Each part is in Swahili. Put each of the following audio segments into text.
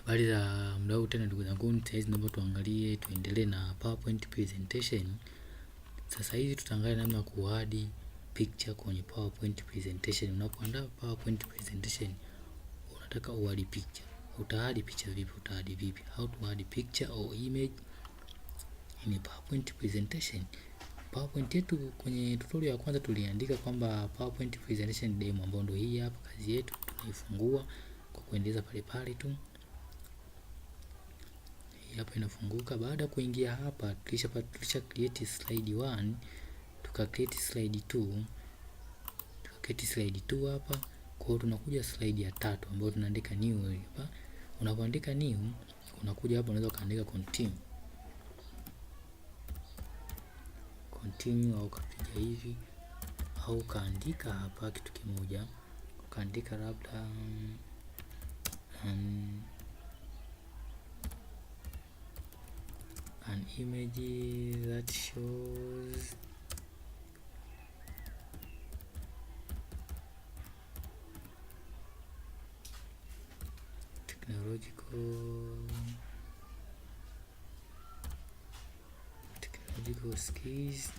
Bali za mdau tena, ndugu zangu, sasa naomba tuendelee na PowerPoint presentation. Sasa hivi tutaangalia namna kuadi picture kwenye PowerPoint presentation. Unapoandaa PowerPoint presentation, unataka uadi picture. Utaadi picture vipi? Utaadi vipi? How to add picture or image in PowerPoint presentation. PowerPoint yetu kwenye tutorial ya kwanza tuliandika kwamba PowerPoint presentation demo, ambayo ndio hii hapa. Kazi yetu tunaifungua kwa kuendeleza pale pale tu. Hapa inafunguka. Baada ya kuingia hapa, tulisha create slide 1, tuka create slide 2, hapa. Kwa hiyo tunakuja slide ya 3 ambayo tunaandika new hapa. Unapoandika new, unakuja hapa, unaweza kaandika continue au kapiga hivi, au kaandika hapa kitu kimoja, kaandika labda an image that shows technological skills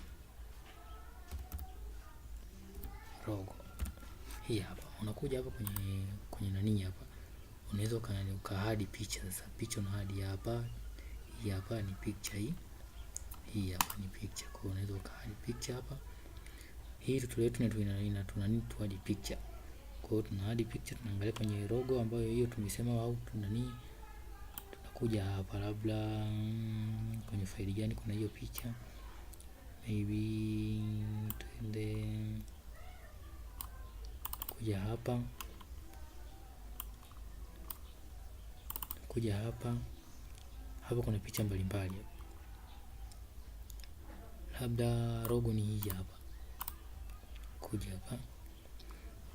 logo. Hii hapa unakuja hapa kwenye nani hapa, unaweza ukahadi picha. Sasa picha una hadi hapa. Hii hapa ni picture, hii hapa ni picture. Kwa hiyo unaweza ukahadi picture hapa. Hii tutorial yetu tunani tu hadi picture. Kwa hiyo tuna hadi picture, tunaangalia kwenye logo ambayo hiyo tumesema, au tunani, tunakuja hapa labda kwenye faili gani kuna hiyo picha, maybe tuende kuja hapa kuna picha mbalimbali. Labda logo ni hii hapa. Kuja hapa.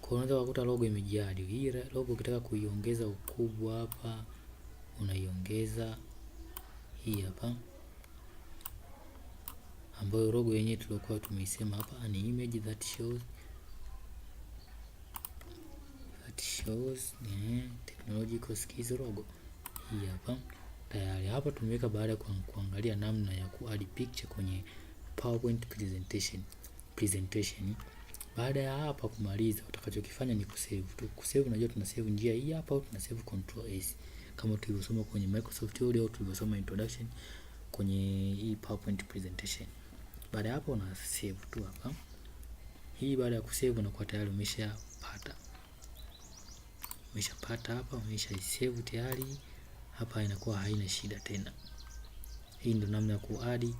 Kwa unaweza kukuta logo imejiadi. Hii logo ukitaka kuiongeza ukubwa hapa, unaiongeza hii hapa, ambayo logo yenyewe tulikuwa tumeisema hapa ni image that shows technological skills logo. Hii hapa tayari. Hapa tumeweka baada ya kuangalia namna ya kuadd picture kwenye PowerPoint presentation. Baada ya hapa kumaliza, utakachokifanya ni kusave tu. Kusave, unajua tuna save njia hii hapa, au tuna save Ctrl+S kama tulivyosoma kwenye Microsoft Word au tulivyosoma introduction kwenye hii PowerPoint presentation. Baada ya hapo una save tu hapa. Hii baada ya kusave unakuwa tayari umeshapata hapa, umesha save tayari. Hapa inakuwa haina shida tena. Hii ndio namna ya kuadi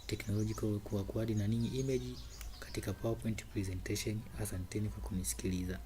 technological, kuadi na nini image katika PowerPoint presentation. Asanteni kwa kunisikiliza.